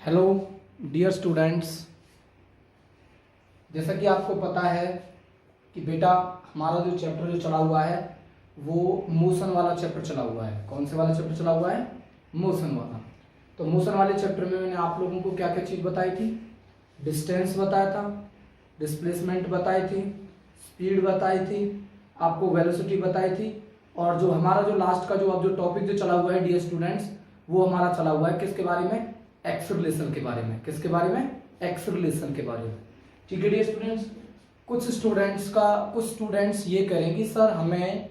Hello dear students, जैसा कि आपको पता है कि बेटा हमारा जो चैप्टर जो चला हुआ है वो मोशन वाला चैप्टर चला हुआ है। कौन से वाला चैप्टर चला हुआ है? मोशन वाला। तो मोशन वाले चैप्टर में मैंने आप लोगों को क्या क्या चीज़ बताई थी? डिस्टेंस बताया था, डिस्प्लेसमेंट बताई थी, स्पीड बताई थी, आपको वेलोसिटी बताई थी, और जो हमारा जो लास्ट का जो अब जो टॉपिक जो चला हुआ है डियर स्टूडेंट्स, वो हमारा चला हुआ है किसके बारे में? एक्सेलरेशन के बारे में। किसके बारे में? एक्सेलरेशन के बारे में। ठीक है डियर स्टूडेंट्स, कुछ स्टूडेंट्स ये करें कि सर हमें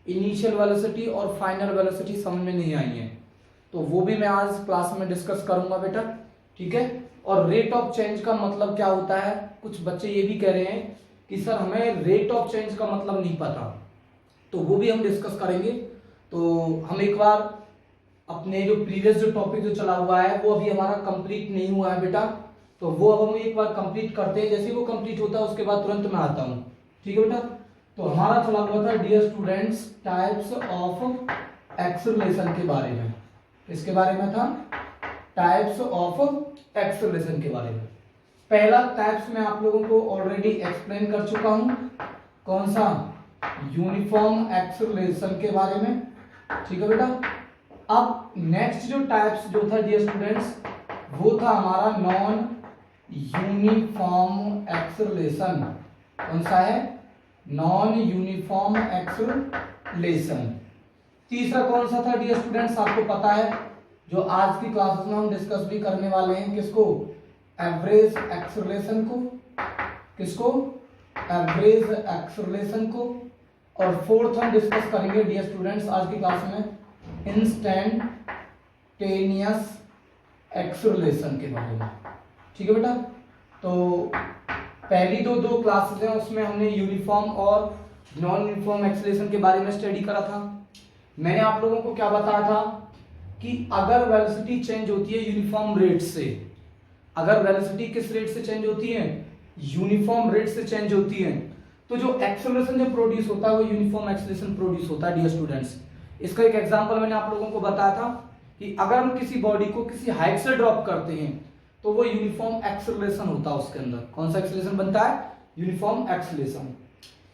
इनिशियल वेलोसिटी और फाइनल वेलोसिटी समझ में नहीं आई है, तो वो भी मैं आज क्लास में डिस्कस करूंगा बेटा। ठीक है। और रेट ऑफ चेंज का मतलब क्या होता है? कुछ बच्चे ये भी कह रहे हैं कि सर हमें रेट ऑफ चेंज का मतलब नहीं पता, तो वो भी हम डिस्कस करेंगे। तो हम एक बार अपने जो प्रीवियस जो टॉपिक जो चला हुआ है वो अभी हमारा कंप्लीट नहीं हुआ है बेटा, तो वो अब हम एक बार कंप्लीट करते हैं। जैसे वो कंप्लीट होता है उसके बाद तुरंत मैं आता हूँ। ठीक है बेटा। तो हमारा चला हुआ था dear students types of acceleration के बारे में। किसके बारे में था? टाइप्स ऑफ एक्सेलरेशन के बारे में। पहला टाइप्स मैं आप लोगों को ऑलरेडी एक्सप्लेन कर चुका हूं। कौन सा? यूनिफॉर्म एक्सेलरेशन के बारे में। ठीक है बेटा। अब नेक्स्ट जो टाइप्स जो था डियर स्टूडेंट्स, वो था हमारा नॉन यूनिफॉर्म एक्सेलरेशन। कौन सा है? Non uniform acceleration. तीसरा कौन सा था डियर स्टूडेंट्स? आपको पता है, जो आज की क्लासेस में हम डिस्कस भी करने वाले हैं। किसको? एवरेज एक्सेलरेशन को। किसको? एवरेज एक्सेलरेशन को। और फोर्थ हम डिस्कस करेंगे डियर स्टूडेंट्स आज की क्लास में इंस्टेंटेनियस एक्सेलरेशन के बारे में। ठीक है बेटा। तो पहली दो क्लासेस हैं उसमें हमने यूनिफॉर्म और नॉन यूनिफॉर्म एक्सेलरेशन के बारे में स्टडी करा था। मैंने आप लोगों को क्या बताया था कि अगर वेलोसिटी चेंज होती है यूनिफॉर्म रेट से, अगर वेलोसिटी किस रेट से चेंज होती है? यूनिफॉर्म रेट से चेंज होती है, तो जो एक्सेलरेशन जो प्रोड्यूस होता है वो यूनिफॉर्म एक्सेलरेशन प्रोड्यूस होता है डियर स्टूडेंट्स। इसका एक एग्जांपल मैंने आप लोगों को बताया था कि अगर हम किसी बॉडी को किसी हाइट से ड्रॉप करते हैं तो वो यूनिफॉर्म एक्सेलरेशन होता है उसके अंदर। कौन सा एक्सेलरेशन बनता है? Uniform acceleration.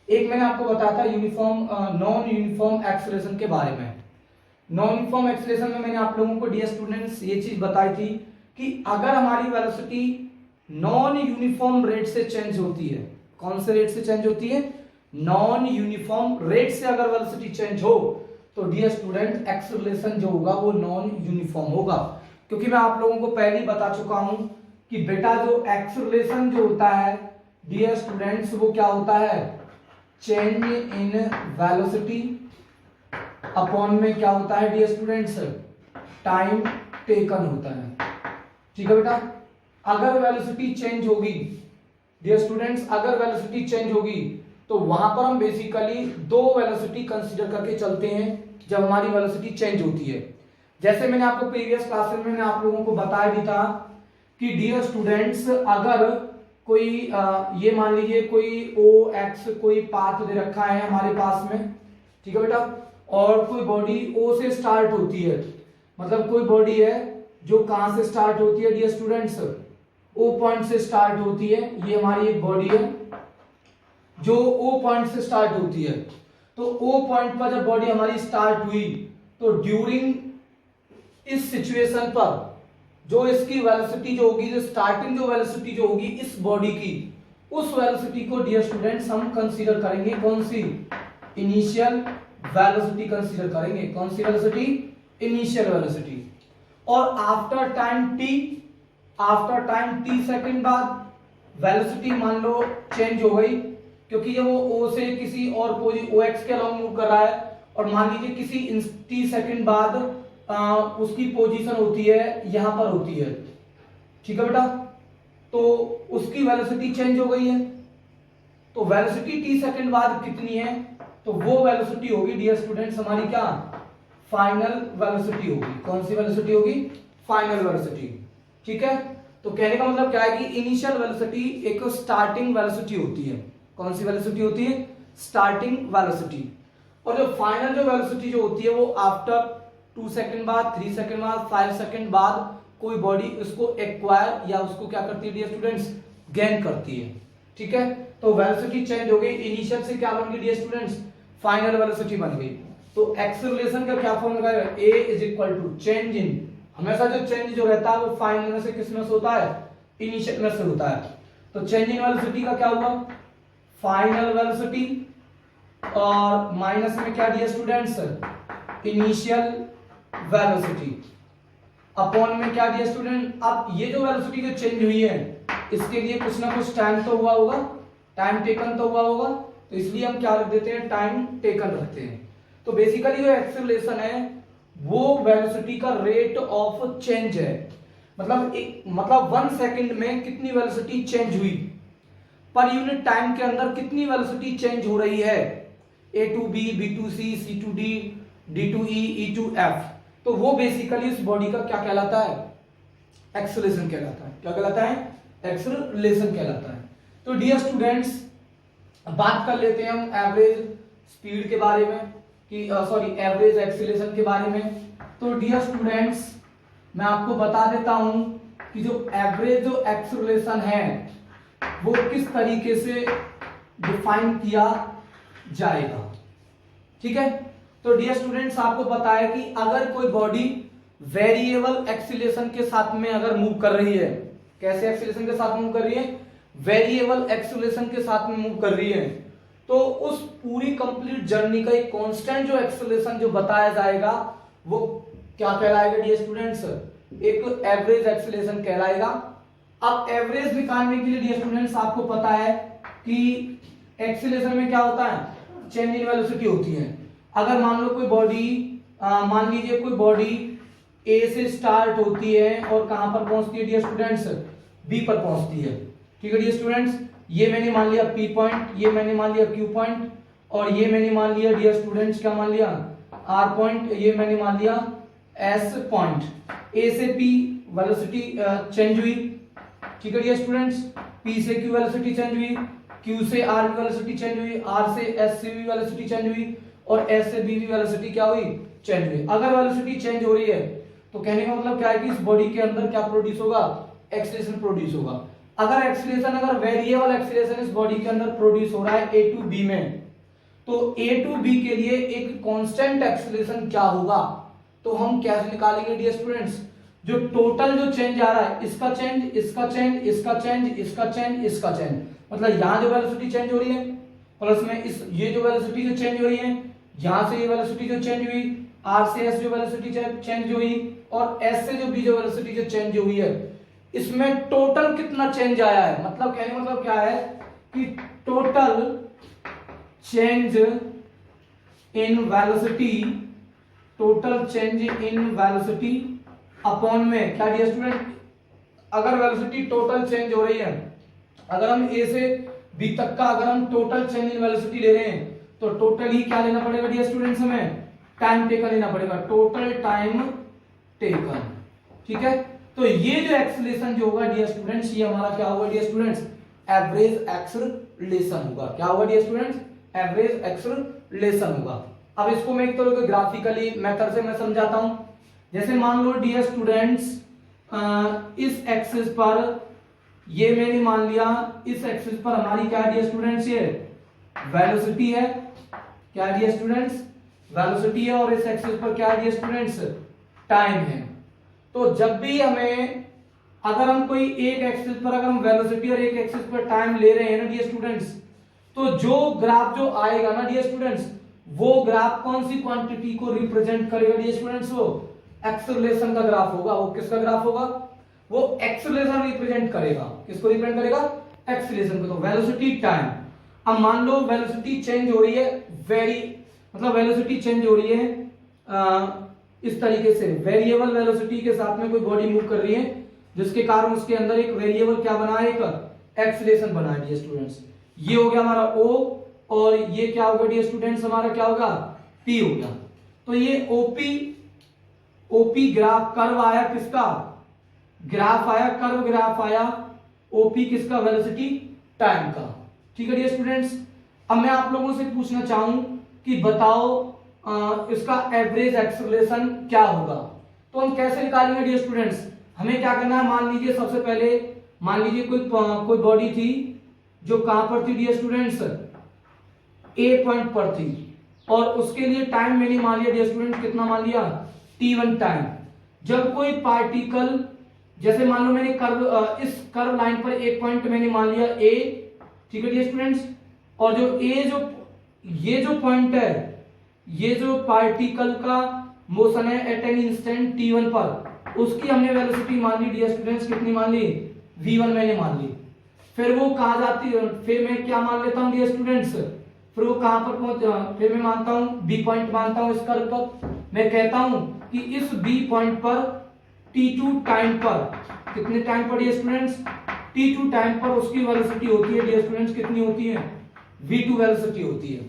एक मैंने आपको बताया था नॉन यूनिफॉर्म एक्सेलरेशन के बारे में। नॉन यूनिफॉर्म एक्सेलरेशन में मैंने आप लोगों को डियर स्टूडेंट्स ये चीज बताई थी कि अगर हमारी वेलोसिटी नॉन यूनिफॉर्म रेट से चेंज होती है। कौन से रेट से चेंज होती है? नॉन यूनिफॉर्म रेट से अगर वेलोसिटी चेंज हो तो डियर स्टूडेंट एक्सेलरेशन जो होगा वो नॉन यूनिफॉर्म होगा। क्योंकि मैं आप लोगों को पहले ही बता चुका हूं कि बेटा जो एक्सेलरेशन जो होता है डियर स्टूडेंट्स वो क्या होता है? चेंज इन वेलोसिटी अपॉन में क्या होता है डियर स्टूडेंट्स? टाइम टेकन होता है। ठीक है बेटा। अगर वेलोसिटी चेंज होगी डियर स्टूडेंट्स, अगर वेलोसिटी चेंज होगी तो वहां पर हम बेसिकली दो वेलोसिटी कंसीडर करके चलते हैं जब हमारी वेलोसिटी चेंज होती है। जैसे मैंने आपको प्रीवियस क्लासेस में मैंने आप लोगों को बताया भी था कि डियर स्टूडेंट्स अगर कोई ये मान लीजिए कोई ओ एक्स कोई पाथ दे रखा है हमारे पास में। ठीक है बेटा। और कोई बॉडी ओ से स्टार्ट होती है, मतलब कोई बॉडी है जो कहां से स्टार्ट होती है डियर स्टूडेंट्स? ओ पॉइंट से स्टार्ट होती है। ये हमारी एक बॉडी है जो ओ पॉइंट से स्टार्ट होती है। तो ओ पॉइंट पर जब बॉडी हमारी स्टार्ट हुई तो ड्यूरिंग इस सिचुएशन पर जो इसकी वेलोसिटी जो होगी, जो स्टार्टिंग जो वेलोसिटी जो होगी इस बॉडी की, उस वेलोसिटी को डियर स्टूडेंट्स हम कंसीडर करेंगे। कौन सी? इनिशियल वेलोसिटी कंसीडर करेंगे। कौन सी वेलोसिटी? Initial velocity. और आफ्टर टाइम टी सेकंड बाद वेलोसिटी मान लो चेंज हो गई, क्योंकि जब वो ओ से किसी और ओ एक्स के अलोंग मूव कर रहा है और मान लीजिए किसी टी सेकंड बाद उसकी पोजीशन होती है यहां पर होती है। ठीक है बेटा। तो उसकी वेलोसिटी चेंज हो गई है, तो वेलोसिटी टी सेकंड बाद कितनी है? तो वो वेलोसिटी होगी डियर स्टूडेंट्स हमारी क्या? फाइनल वेलोसिटी होगी। कौन सी वेलोसिटी होगी? Final velocity. ठीक है। तो कहने का मतलब क्या है कि इनिशियल वेलोसिटी एक स्टार्टिंग वेलोसिटी होती है। कौन सी वेलोसिटी होती है? Starting velocity. और जो फाइनल जो वेलोसिटी जो होती है वो आफ्टर 2 सेकंड बाद, 3 सेकंड बाद, 5 सेकंड बाद कोई बॉडी उसको एक्वायर या उसको क्या करती है डियर स्टूडेंट्स, गेन करती है। ठीक है, तो वेलोसिटी चेंज हो गई, इनिशियल से क्या बन गई डियर स्टूडेंट्स, फाइनल वेलोसिटी बन गई। तो एक्सेलरेशन का क्या फॉर्मूला है, a is equal to change in, हमेशा जो चेंज जो रहता है वो फाइनल में से किस में से होता है, इनिशियल में से होता है। तो चेंज इन वेलोसिटी का क्या हुआ, फाइनल वेलोसिटी, और माइनस में क्या dear students, initial velocity, upon में क्या डियर स्टूडेंट। अब ये जो वेलोसिटी जो चेंज हुई है इसके लिए कुछ ना कुछ टाइम तो हुआ होगा, टाइम टेकन तो हुआ होगा, तो इसलिए हम क्या रख देते हैं, टाइम टेकन रखते हैं। तो बेसिकली जो एक्सेलरेशन है वो वेलोसिटी का रेट ऑफ चेंज है, मतलब 1 सेकंड में कितनी वेलोसिटी चेंज हुई, पर यूनिट टाइम के अंदर कितनी वेलोसिटी चेंज हो रही है, a to b, b to c, c to d, d to e, e to f। तो वो बेसिकली इस बॉडी का क्या कहलाता है, एक्सेलरेशन कहलाता है। क्या कहलाता है, एक्सेलरेशन कहलाता है। तो डियर स्टूडेंट्स बात कर लेते हैं हम एवरेज स्पीड के बारे में, कि सॉरी एवरेज एक्सेलरेशन के बारे में। तो डियर स्टूडेंट्स मैं आपको बता देता हूं कि जो एवरेज जो एक्सेलरेशन है वो किस तरीके से डिफाइन किया जाएगा। ठीक है, तो डियर स्टूडेंट्स आपको पता है कि अगर कोई बॉडी वेरिएबल एक्सीलरेशन के साथ में अगर मूव कर रही है, कैसे एक्सीलरेशन के साथ मूव कर रही है, वेरिएबल एक्सीलरेशन के साथ में मूव कर रही है, तो उस पूरी कंप्लीट जर्नी का एक कांस्टेंट जो एक्सीलरेशन जो बताया जाएगा वो क्या कहलाएगा डियर स्टूडेंट्स, एक एवरेज एक्सीलरेशन कहलाएगा। अब एवरेज निकालने के लिए डियर स्टूडेंट्स आपको पता है कि एक्सीलरेशन में क्या होता है, चेंज इन वेलोसिटी होती है। अगर मान लो कोई बॉडी, मान लीजिए कोई बॉडी ए से स्टार्ट होती है और कहां पर पहुंचती है डियर स्टूडेंट्स, बी पर पहुंचती है। ठीक है डियर स्टूडेंट्स, ये मैंने मान लिया पी पॉइंट, ये मैंने मान लिया क्यू पॉइंट, और ये मैंने मान लिया डियर स्टूडेंट्स क्या मान लिया, आर पॉइंट, ये मैंने मान लिया एस पॉइंट। ए से पी वेलोसिटी चेंज हुई, ठीक है डियर स्टूडेंट्स, पी से क्यू वेलोसिटी चेंज हुई, क्यू से आर की वेलोसिटी चेंज हुई, आर से एस से भी वेलोसिटी चेंज हुई, और एस से बी की वेलोसिटी क्या हुई, चेंज हुई। अगर वेलोसिटी चेंज हो रही है तो कहने का मतलब क्या है कि इस बॉडी के अंदर क्या प्रोड्यूस होगा, एक्सीलरेशन प्रोड्यूस होगा। अगर एक्सीलरेशन, अगर वेरिएबल एक्सीलरेशन इस बॉडी के अंदर प्रोड्यूस हो रहा है ए टू बी में, तो ए टू बी के लिए एक कांस्टेंट एक्सीलरेशन क्या होगा, तो हम कैसे निकालेंगे डियर स्टूडेंट्स, जो टोटल जो चेंज आ रहा है, इसका चेंज, इसका चेंज, इसका चेंज, इसका चेंज, इसका चेंज, मतलब यहां जो वेलोसिटी चेंज हो रही है प्लस में इस ये जो वेलोसिटी जो चेंज हो रही है, यहां से ये वेलोसिटी जो चेंज हुई, आर से एस जो वेलोसिटी चेंज हुई, और एस से जो बी जो वेलोसिटी जो चेंज हुई है, इसमें टोटल कितना चेंज आया है, मतलब कहने का मतलब क्या है कि total change in velocity, total change in velocity upon में क्या डियर स्टूडेंट, अगर वेलोसिटी टोटल चेंज हो रही है, अगर हम ए से बी तक का अगर हम टोटल चेंज इन वेलोसिटी ले रहे हैं तो टोटल ही क्या लेना पड़ेगा डियर स्टूडेंट्स, हमें टाइम टेकन लेना पड़ेगा, टोटल टाइम टेकन। ठीक है, तो ये जो एक्सीलरेशन जो होगा डियर स्टूडेंट्स, ये हमारा क्या होगा डियर स्टूडेंट्स, एवरेज एक्सीलरेशन होगा। क्या होगा डियर स्टूडेंट्स, एवरेज एक्सीलरेशन होगा। अब इसको मैं एक तरह के ग्राफिकली मेथड से मैं समझाता हूं। जैसे मान लो डियर स्टूडेंट्स इस एक्सिस पर, ये मैंने मान लिया इस एक्सिस पर हमारी क्या डियर स्टूडेंट्स, ये वेलोसिटी है, क्या डियर स्टूडेंट्स, वेलोसिटी है, और इस एक्सिस पर क्या डियर स्टूडेंट्स, टाइम है। तो जब भी हमें, अगर हम कोई एक एक्सिस पर अगर हम वेलोसिटी और एक एक्सिस पर टाइम ले रहे हैं ना डियर स्टूडेंट्स, तो जो ग्राफ जो आएगा ना डियर स्टूडेंट्स, वो ग्राफ कौन सी क्वांटिटी को रिप्रेजेंट करेगा डियर स्टूडेंट्स, वो एक्सेलरेशन का ग्राफ होगा। वो किसका ग्राफ होगा, वो एक्सेलरेशन रिप्रेजेंट करेगा। किसको रिप्रेजेंट करेगा, एक्सेलरेशन को। तो वेलोसिटी टाइम, अब मान लो वेलोसिटी चेंज हो रही है, मतलब वेलोसिटी चेंज हो रही है इस तरीके से, वेरिएबल वेलोसिटी के साथ में कोई बॉडी मूव कर रही है, जिसके कारण उसके अंदर एक वेरिएबल क्या बना है, एक एक्सेलरेशन बना है डियर स्टूडेंट्स। ये हो गया हमारा O, और ये क्या होगा डियर स्टूडेंट्स, हमारा क्या होगा, P हो गया। तो ये OP ग्राफ कर्व आया, किसका ग्राफ आया, कर्व ग्राफ आया, OP किसका, वेलोसिटी टाइम का। ठीक है डियर स्टूडेंट्स, अब मैं आप लोगों से पूछना चाहूं कि बताओ इसका एवरेज एक्सेलरेशन क्या होगा। तो हम कैसे निकालेंगे डियर स्टूडेंट्स, हमें क्या करना है, मान लीजिए सबसे पहले मान लीजिए कोई बॉडी थी जो कहां पर थी डियर स्टूडेंट्स, ए पॉइंट पर थी, और उसके लिए टाइम मैंने मान लिया डियर स्टूडेंट, कितना मान लिया, t1 टाइम। जब कोई पार्टिकल, जैसे मान लो मैंने इस कर्व लाइन पर एक पॉइंट मैंने मान लिया a, ठीक है डियर स्टूडेंट्स, और जो ये जो पॉइंट है, ये जो पार्टिकल का मोशन है एट एन इंस्टेंट t1 पर, उसकी हमने वेलोसिटी मान ली डियर स्टूडेंट्स, कितनी मान ली, v1 मैंने मान ली। फिर वो कहा जाती है, फिर मैं क्या मान लेता हूं डियर स्टूडेंट्स, फिर वो कहां पर पहुंच, फिर मैं मानता हूं बी पॉइंट मानता हूं इस कर्व पर। मैं कहता हूं कि इस बी पॉइंट पर t2 टाइम पर, कितने टाइम पर डियर स्टूडेंट्स, t2 टाइम पर उसकी वेलोसिटी होती है डियर स्टूडेंट्स, कितनी होती है, v2 वेलोसिटी होती है।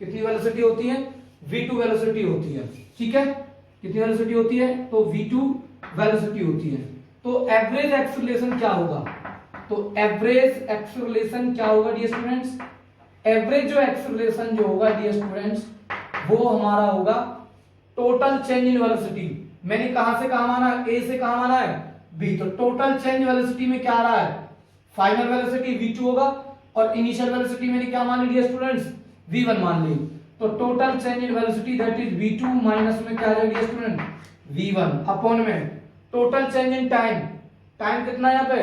कितनी वेलोसिटी होती है, v2 वेलोसिटी होती है, ठीक है, कितनी वेलोसिटी होती है, तो v2 वेलोसिटी होती है। तो एवरेज एक्सेलरेशन क्या होगा, तो एवरेज एक्सेलरेशन क्या होगा डियर स्टूडेंट्स, एवरेज जो एक्सेलरेशन जो होगा डियर स्टूडेंट्स, वो हमारा होगा टोटल चेंज इन वेलोसिटी। मैंने कहां से कहां माना है, ए से कहां माना है, बी, तो टोटल चेंज वेलोसिटी में क्या आ रहा है, फाइनल वेलोसिटी v2 होगा, और इनिशियल वेलोसिटी मैंने क्या मान ली डियर स्टूडेंट्स, v1 मान ली। तो total change in velocity that is v2 minus में क्या आ जाएगा डियर स्टूडेंट, v1 अपॉन में total change in time, time कितना है यहाँ पे,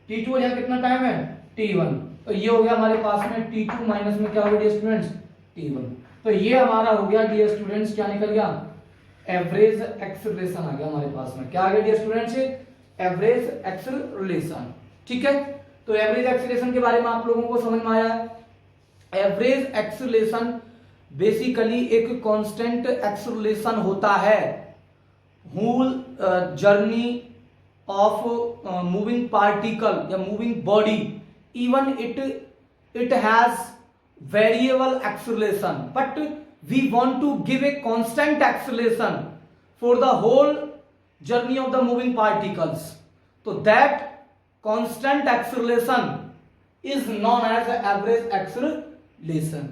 t2, या कितना टाइम है, t1। तो ये हो गया हमारे पास में t2 माइनस में क्या होगा डियर स्टूडेंट्स, t1। तो ये हमारा हो गया डियर स्टूडेंट्स, क्या निकल गया, एवरेज एक्सेलरेशन आ गया हमारे पास में। क्या आ गया डियर स्टूडेंट्स, एवरेज एक्सेलरेशन, ठीक है। तो एवरेज एक्सेलरेशन के बारे में आप लोगों को समझ में आया है। एवरेज एक्सेलरेशन बेसिकली एक कांस्टेंट एक्सेलरेशन होता है whole journey of moving particle या moving body, even it has variable acceleration, but we want to give a constant acceleration for the whole journey of the moving particles, so that constant acceleration is known as the average acceleration।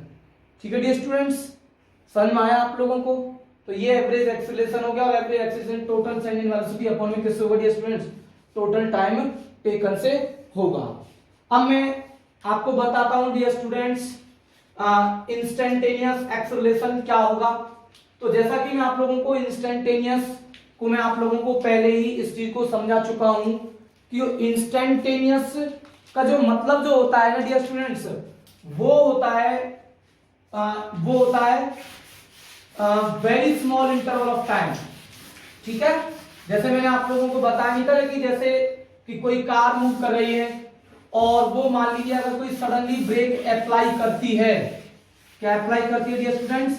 ठीक है dear students, समझ में आया आप लोगों को। तो ये एवरेज एक्सेलरेशन हो गया, और average acceleration total change in velocity upon में किससे होगा dear students, total time taken से होगा। अब मैं आपको बताता हूं डियर स्टूडेंट्स इंस्टेंटेनियस एक्सेलरेशन क्या होगा। तो जैसा कि मैं आप लोगों को इंस्टेंटेनियस को मैं आप लोगों को पहले ही इस चीज को समझा चुका हूं कि इंस्टेंटेनियस का जो मतलब जो होता है ना डियर स्टूडेंट्स, वो होता है very small interval of time, ठीक है। जैसे मैंने आप लोगों को बताया नहीं था कि जैसे कि कोई कार मूव कर रही है, और वो मान लीजिए अगर कोई सडनली ब्रेक अप्लाई करती है, क्या अप्लाई करती है डियर स्टूडेंट्स,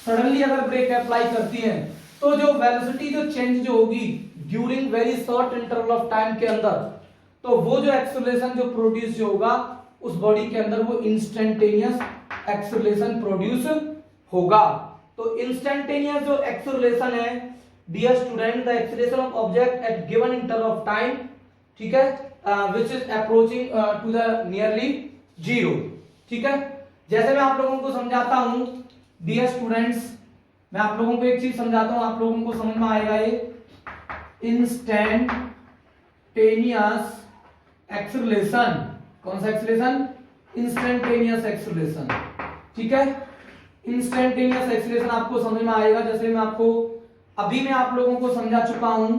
सडनली अगर ब्रेक अप्लाई करती है, तो जो वेलोसिटी जो चेंज जो होगी during very short interval of time के अंदर, तो वो जो एक्सेलरेशन जो प्रोड्यूस जो होगा उस बॉडी के अंदर, वो इंस्टेंटेनियस एक्सेलरेशन प्रोड्यूस होगा। तो इंस्टेंटेनियस जो एक्सेलरेशन है dear student, the acceleration of object at given interval of time, ठीक है, which is approaching to the nearly zero, ठीक है। जैसे मैं आप लोगों को समझाता हूं डियर स्टूडेंट्स, मैं आप लोगों को एक चीज समझाता हूं, आप लोगों को समझ में आएगा ये इंस्टेंटेनियस एक्सेलरेशन। कौन सा एक्सेलरेशन, इंस्टेंटेनियस एक्सेलरेशन, ठीक है। इंस्टेंटेनियस एक्सेलरेशन आपको समझ में आएगा, जैसे मैं आपको अभी मैं आप लोगों को समझा चुका हूं,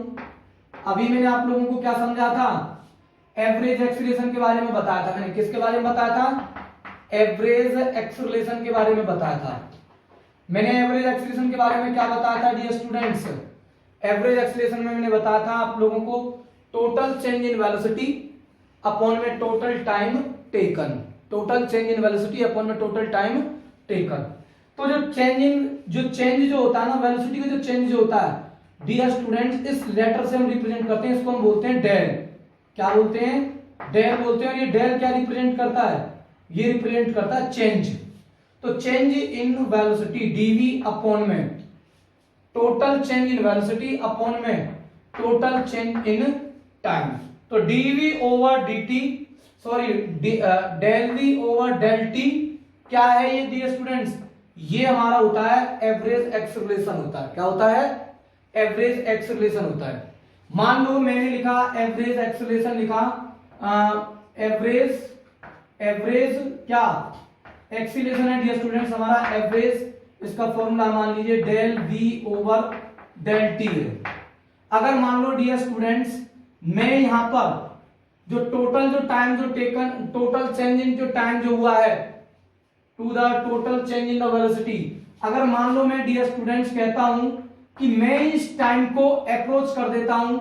अभी मैंने आप लोगों को क्या समझा था, एवरेज एक्सेलरेशन के बारे में बताया था। मैंने किसके बारे में बताया था, एवरेज एक्सेलरेशन के बारे में बताया था। मैंने एवरेज एक्सेलरेशन के बारे में क्या बताया था डियर स्टूडेंट्स, एवरेज एक्सेलरेशन में मैंने बताया था आप लोगों को total change in velocity upon में total time taken, total change in velocity upon में टोटल टाइम टेकन। तो जो चेंज जो होता है ना, वेलोसिटी का जो चेंज जो होता है डियर स्टूडेंट्स, इस लेटर से हम रिप्रेजेंट करते हैं, इसको हम बोलते हैं डेल। क्या बोलते हैं, डेल बोलते हैं। और ये डेल क्या रिप्रेजेंट करता है, ये रिप्रेजेंट करता है चेंज। तो change in velocity dv upon में total change in velocity upon में टोटल चेंज इन टाइम। तो dv over dt, sorry del we over del t क्या है ये डियर स्टूडेंट्स, ये हमारा होता है एवरेज एक्सेलरेशन होता है। क्या होता है, एवरेज एक्सेलरेशन होता है। मान लो मैंने लिखा एवरेज एक्सेलरेशन लिखा, एवरेज क्या एक्सीलरेशन है डियर स्टूडेंट्स हमारा एवरेज, इसका फॉर्मूला मान लीजिए del v over del T है। अगर मान लो डियर स्टूडेंट्स मैं यहां पर जो टोटल जो टाइम जो टेकन, टोटल चेंज इन जो टाइम जो हुआ है to the total change in the velocity, अगर मान लो मैं डियर स्टूडेंट्स कहता हूं कि मैं इस टाइम को अप्रोच कर देता हूं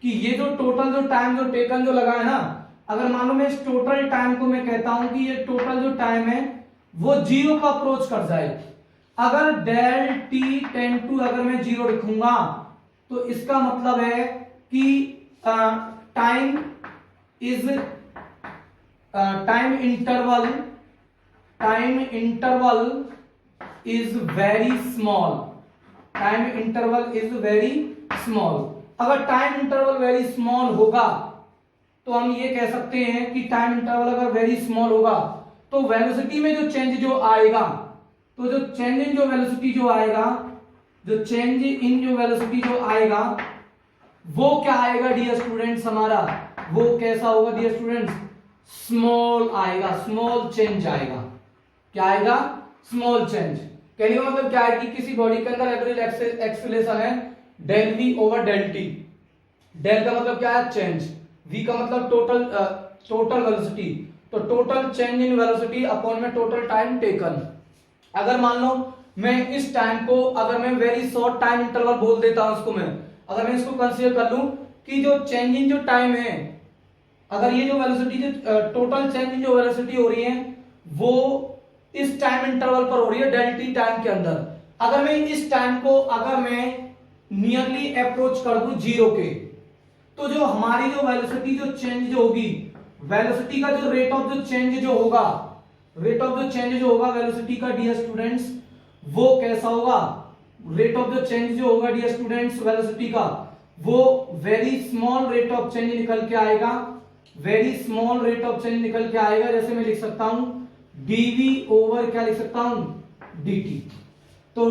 कि ये जो टोटल जो टाइम जो टेकन जो लगा है ना, अगर मान लो मैं इस टोटल टाइम को मैं कहता हूं कि ये टोटल जो टाइम है वो जीरो को अप्रोच कर जाए, अगर डेल टी टेन टू अगर मैं जीरो लिखूंगा तो इसका मतलब है कि time is time interval is very small, time interval is very small. अगर टाइम इंटरवल वेरी स्मॉल होगा तो हम ये कह सकते हैं कि टाइम इंटरवल अगर वेरी स्मॉल होगा तो वेलोसिटी में जो चेंज जो आएगा, तो जो चेंज इन जो वेलोसिटी जो आएगा, जो चेंज इन जो वेलोसिटी जो आएगा वो क्या आएगा डियर स्टूडेंट्स हमारा, वो कैसा होगा डियर स्टूडेंट्स, स्मॉल आएगा, स्मॉल चेंज आएगा। क्या आएगा, स्मॉल चेंज। कहने का मतलब क्या है कि किसी बॉडी के अंदर एवरेज एक्सेलरेशन है del we over del T. Del का मतलब क्या है, चेंज, वी का मतलब टोटल वेलोसिटी, तो total change in velocity upon में टोटल टाइम टेकन। अगर मान लो मैं इस टाइम को अगर मैं वेरी शॉर्ट टाइम इंटरवल बोल देता हूं इसको, मैं अगर मैं इसको कंसीडर कर लूं कि जो चेंज इन जो टाइम है, अगर ये जो वेलोसिटी जो टोटल चेंज इन जो वेलोसिटी हो रही है वो इस टाइम इंटरवल पर हो रही है डेल टी टाइम के अंदर, अगर मैं इस टाइम को अगर मैं नियरली अप्रोच कर दूं जीरो के, तो जो हमारी जो वेलोसिटी जो चेंज जो होगी, वेलोसिटी का जो रेट ऑफ जो चेंज जो होगा, रेट ऑफ जो चेंज जो होगा वेलोसिटी का डियर स्टूडेंट्स वो कैसा होगा, रेट ऑफ जो चेंज जो होगा डियर स्टूडेंट्स वेलोसिटी का वो very small rate of change निकल के आएगा, very small rate of change निकल के आएगा। जैसे मैं लिख सकता हूं dv ओवर क्या लिख सकता हूं dt, तो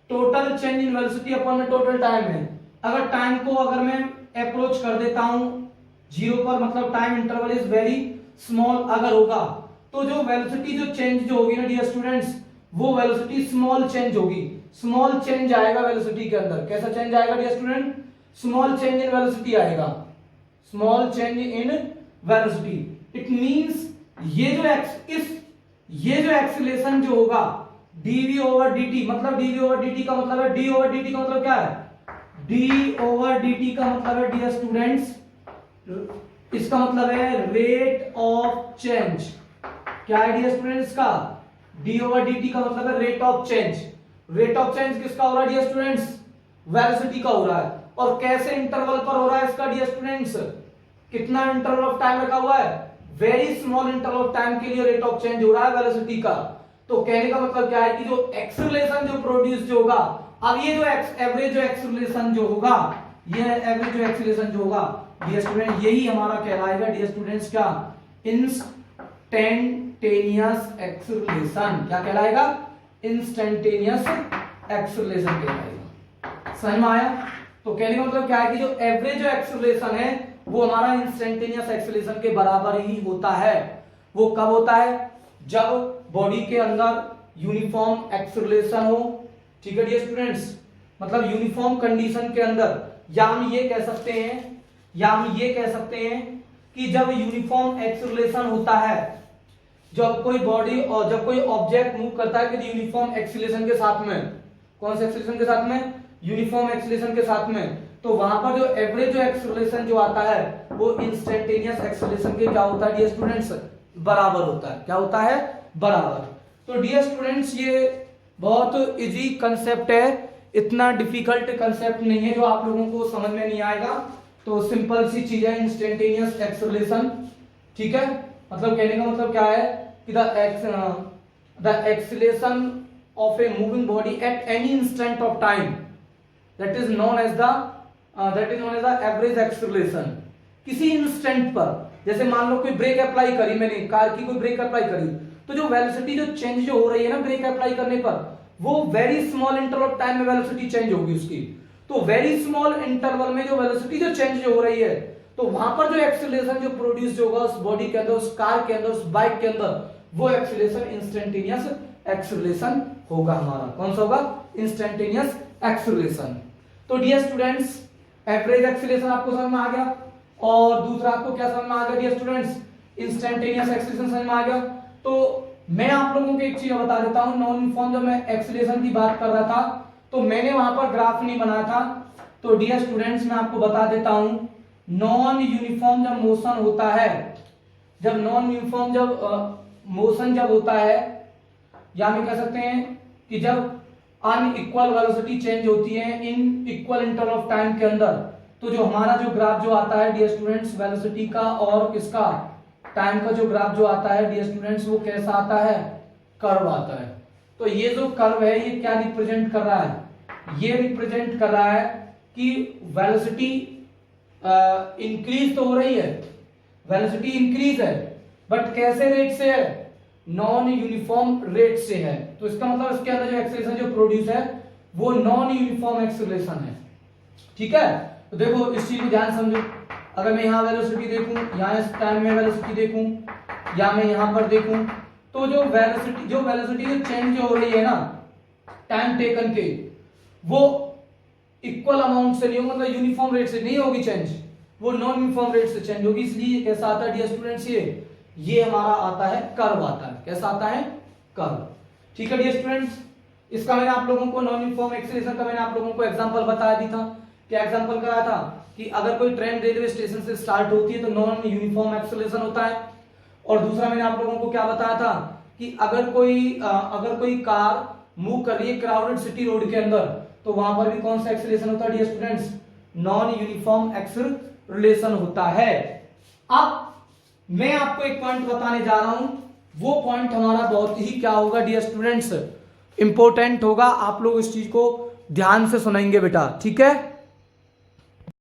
total change in velocity upon में टोटल टाइम है। अगर टाइम को अगर मैं अप्रोच कर देता हूं जीरो पर, मतलब time interval is very small अगर होगा, तो जो वेलोसिटी जो चेंज जो होगी ना डियर स्टूडेंट्स वो वेलोसिटी स्मॉल चेंज होगी, स्मॉल चेंज आएगा वेलोसिटी के अंदर। कैसा चेंज आएगा dear student, small change in velocity आएगा, small change in velocity. It means ये जो एक्सीलरेशन जो होगा dv ओवर dt, मतलब dv ओवर dt का मतलब है, d ओवर dt का मतलब क्या है, d ओवर dt का मतलब है डियर स्टूडेंट्स, इसका मतलब है रेट ऑफ चेंज। क्या है डियर स्टूडेंट्स का, d ओवर dt का मतलब है rate of change. Rate of change किसका हो रहा है डियर स्टूडेंट्स, वेलोसिटी का हो रहा है। और कैसे इंटरवल पर हो रहा है इसका डियर स्टूडेंट्स, कितना इंटरवल ऑफ टाइम रखा हुआ है, very small interval of time के लिए रेट ऑफ चेंज हो रहा है वेलोसिटी का। तो कहने का मतलब क्या है कि जो एक्सेलरेशन जो प्रोड्यूस जो होगा, अब ये जो एवरेज जो एक्सेलरेशन जो होगा, ये एवरेज जो एक्सेलरेशन जो होगा डियर स्टूडेंट यही हमारा कहलाएगा डियर स्टूडेंट्स क्या, इंस्टेंटेनियस एक्सेलरेशन। क्या कहलाएगा, इंस्टेंटेनियस एक्सेलरेशन कहलाएगा। समझ में आया। तो कहने का मतलब क्या है कि जो एवरेज जो एक्सेलरेशन है वो हमारा इंस्टेंटेनियस एक्सेलरेशन के बराबर ही होता है। वो कब होता है, जब बॉडी के अंदर यूनिफॉर्म एक्सेलरेशन हो। ठीक है डियर स्टूडेंट्स, मतलब यूनिफॉर्म कंडीशन के अंदर, या हम ये कह सकते हैं कि जब यूनिफॉर्म एक्सेलरेशन होता है, जब कोई बॉडी और जब कोई ऑब्जेक्ट मूव करता है कि यूनिफॉर्म एक्सेलरेशन के साथ में, कौन से एक्सेलरेशन के साथ में, यूनिफॉर्म एक्सेलरेशन के साथ में, तो वहां पर जो एवरेज जो एक्सेलरेशन जो आता है वो इंस्टेंटेनियस एक्सेलरेशन के क्या होता है डियर स्टूडेंट्स, बराबर होता है। क्या होता है, बराबर। तो डियर स्टूडेंट्स ये बहुत इजी कंसेप्ट है, इतना डिफिकल्ट कंसेप्ट नहीं है जो आप लोगों को समझ में नहीं आएगा। तो सिंपल सी चीज है इंस्टेंटेनियस एक्सेलरेशन। ठीक है, मतलब कहने का मतलब क्या है कि the acceleration of a moving body at any instant of time that is known as the average acceleration. किसी इंस्टेंट पर, जैसे मान लो कोई ब्रेक अप्लाई करी मैंने, कार की कोई ब्रेक अप्लाई करी, तो जो वेलोसिटी जो चेंज जो हो रही है ना ब्रेक अप्लाई करने पर, वो very small interval of time में वेलोसिटी चेंज होगी उसकी। तो वेरी स्मॉल इंटरवल में जो वेलोसिटी जो चेंज हो रही है, तो वहां पर जो एक्सीलरेशन जो प्रोड्यूस होगा उस बॉडी के अंदर, उस कार के अंदर, उस बाइक के अंदर, वो एक्सीलरेशन इंस्टेंटेनियस एक्सीलरेशन होगा हमारा। कौन सा होगा? Instantaneous acceleration. तो डियर स्टूडेंट्स, एवरेज एक्सीलरेशन आपको समझ में आ गया, और दूसरा आपको क्या समझ में आ गया डियर स्टूडेंट्स? इंस्टेंटेनियस एक्सीलरेशन समझ में आ गया। तो मैं आप लोगों को एक चीज बता देता हूं, नॉन यूनिफॉर्म जब मैं एक्सीलरेशन की बात कर रहा था तो मैंने वहां पर ग्राफ नहीं बनाया था। तो डियर स्टूडेंट्स, मैं आपको बता देता हूं, नॉन यूनिफॉर्म जब मोशन होता है, जब नॉन यूनिफॉर्म जब मोशन जब होता है, या हम कह सकते हैं कि जब अनइक्वल वेलोसिटी चेंज होती है in equal interval of time के अंदर, तो जो हमारा जो ग्राफ जो आता है डियर स्टूडेंट्स, वेलोसिटी का और किसका, टाइम का जो ग्राफ जो आता है डियर स्टूडेंट्स, वो कैसा आता है? कर्व आता है। तो ये जो कर्व है ये क्या रिप्रेजेंट कर रहा है? ये रिप्रेजेंट कर रहा है कि वेलोसिटी इंक्रीज तो हो रही है, वेलोसिटी इंक्रीज है, बट कैसे रेट से है? नॉन यूनिफॉर्म रेट से है। तो इसका मतलब इसके अंदर जो एक्सीलरेशन जो प्रोड्यूस है वो नॉन यूनिफॉर्म एक्सीलरेशन है। ठीक है, तो देखो इस चीज को ध्यान समझो। अगर मैं यहाँ वेलोसिटी देखूं, यहाँ इस टाइम में वेलोसिटी देखूं, या मैं यहाँ पर देखूं, तो जो वेलोसिटी जो चेंज हो रही है ना टाइम टेकन के, वो इक्वल अमाउंट से नहीं होगी, मतलब यूनिफॉर्म रेट से नहीं होगी चेंज, वो नॉन यूनिफॉर्म रेट से चेंज होगी। इसलिए कैसा आता है डियर स्टूडेंट्स? ये हमारा आता है कर्व आता है। कैसा आता है? कर्व। ठीक है डियर स्टूडेंट्स, इसका मैंने आप लोगों को नॉन यूनिफॉर्म एक्सीलरेशन का मैंने आप लोगों को एग्जांपल बता दी था। क्या एग्जांपल कराया था? कि अगर कोई ट्रेन रेलवे स्टेशन से स्टार्ट होती है तो नॉन यूनिफॉर्म एक्सीलरेशन होता है। और दूसरा मैंने आप लोगों को क्या बताया था कि अगर कोई कार मूव कर रही है क्राउडेड सिटी रोड के अंदर, तो वहां पर भी कौन सा एक्सीलरेशन होता है dear students? Non uniform acceleration होता है। अब मैं आपको एक पॉइंट बताने जा रहा हूं, वो पॉइंट हमारा बहुत ही क्या होगा डियर स्टूडेंट्स? इंपॉर्टेंट होगा। आप लोग इस चीज को ध्यान से सुनेंगे बेटा, ठीक है?